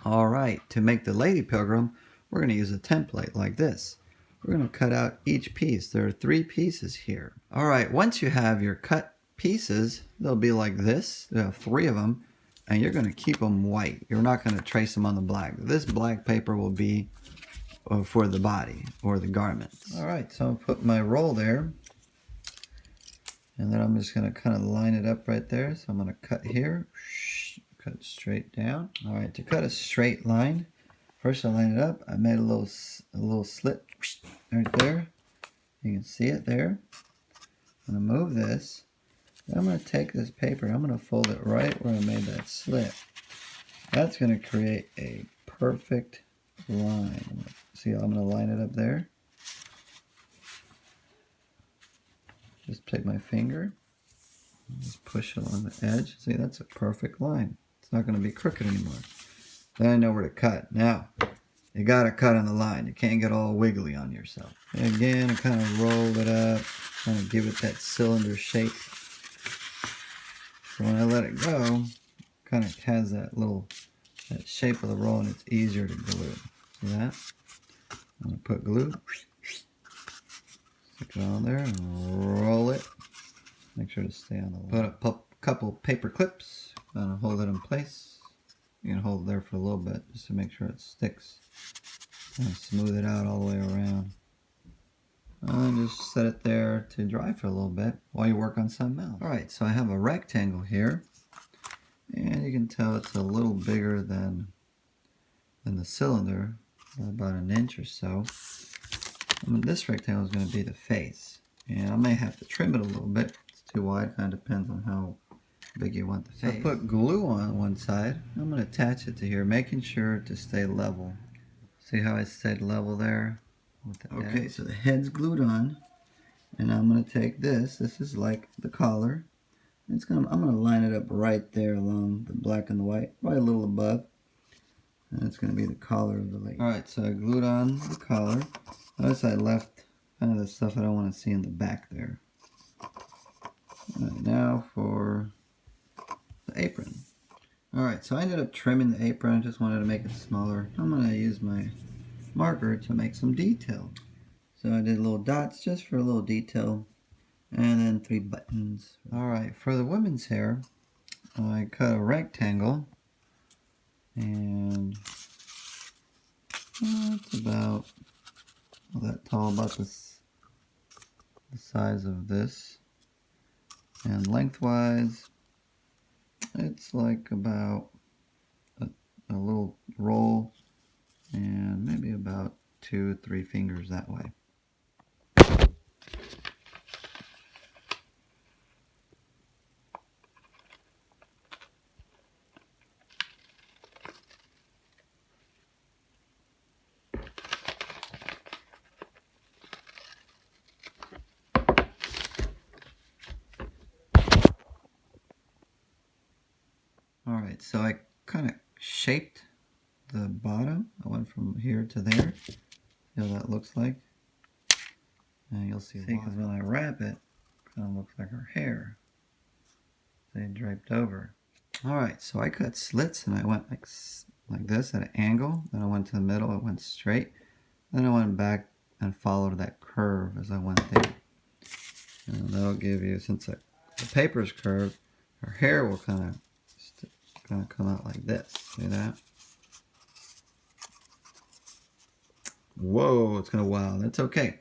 Alright, to make the Lady Pilgrim, we're going to use a template like this. We're going to cut out each piece. There are 3 pieces here. Alright, once you have your cut pieces, they'll be like this. You have 3 of them, and you're going to keep them white. You're not going to trace them on the black. This black paper will be for the body or the garments. Alright, so I'll put my roll there. And then I'm just going to kind of line it up right there. So I'm going to cut here. Cut straight down. Alright, to cut a straight line, first I line it up. I made a little slit right there. You can see it there. I'm going to move this. Then I'm going to take this paper. I'm going to fold it right where I made that slit. That's going to create a perfect line. See how I'm going to line it up there? Just take my finger. Just push along the edge. See, that's a perfect line. It's not going to be crooked anymore. Then I know where to cut. Now, you got to cut on the line. You can't get all wiggly on yourself. And again, I kind of roll it up, kind of give it that cylinder shape. So when I let it go, it kind of has that shape of the roll, and it's easier to glue. See that? I'm going to put glue. Stick it on there and roll it. Make sure to stay on the line. Put a couple paper clips. Hold it in place. You can hold it there for a little bit just to make sure it sticks. And smooth it out all the way around. And just set it there to dry for a little bit while you work on something else. Alright, so I have a rectangle here. And you can tell it's a little bigger than the cylinder, about 1 inch or so. This rectangle is going to be the face. And I may have to trim it a little bit. It's too wide, kind of depends on how big you want the face. So I put glue on one side. I'm going to attach it to here, making sure to stay level. See how I stayed level there? Okay, so the head's glued on. And I'm going to take this. This is like the collar. I'm going to line it up right there along the black and the white, right a little above. And it's going to be the collar of the leg. Alright, so I glued on the collar. Notice I left kind of the stuff I don't want to see in the back there. Alright, now for the apron. Alright, so I ended up trimming the apron. I just wanted to make it smaller. I'm going to use my marker to make some detail. So I did little dots just for a little detail. And then 3 buttons. Alright, for the women's hair, I cut a rectangle. And it's about that tall, about the size of this. And lengthwise, it's like about a little roll and maybe about 2 or 3 fingers that way. Alright, so I kind of shaped the bottom. I went from here to there. See how that looks like? And you'll see because when I wrap it, it kind of looks like her hair. They draped over. Alright, so I cut slits and I went like this at an angle. Then I went to the middle, I went straight. Then I went back and followed that curve as I went there. And that'll give you, since the paper's curved, her hair will kind of come out like this. See that? Whoa, it's gonna wow. That's okay,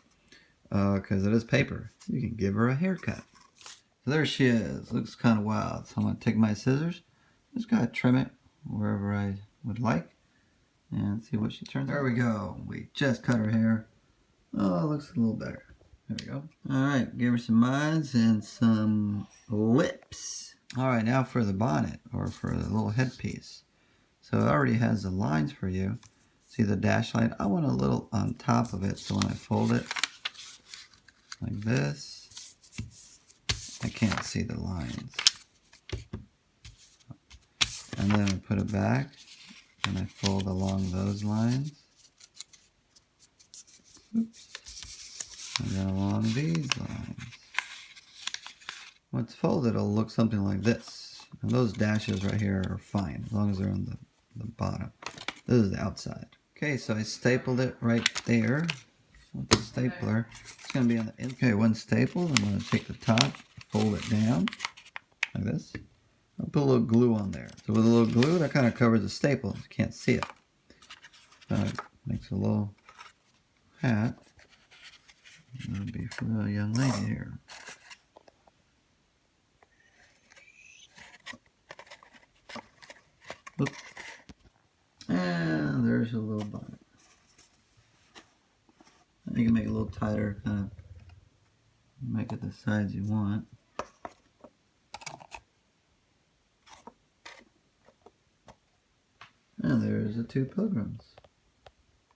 because it is paper. You can give her a haircut. So there she is. Looks kind of wild. So I'm gonna take my scissors, just gotta trim it wherever I would like, and see what she turns out. There we go. We just cut her hair. Oh, it looks a little better. There we go. All right, give her some eyes and some lips. All right, now for the bonnet, or for the little headpiece. So it already has the lines for you. See the dash line? I want a little on top of it, so when I fold it like this, I can't see the lines. And then I put it back, and I fold along those lines. Oops. And then along these lines. When it's folded, it'll look something like this. And those dashes right here are fine, as long as they're on the bottom. This is the outside. Okay, so I stapled it right there with the stapler. It's going to be on the inside. Okay, one staple. I'm going to take the top, fold it down like this. I'll put a little glue on there. So with a little glue, that kind of covers the staple. You can't see it. Makes a little hat. That'll be for the young lady here. Oop. And there's a little bonnet. You can make it a little tighter, kind of make it the size you want. And there's the two pilgrims.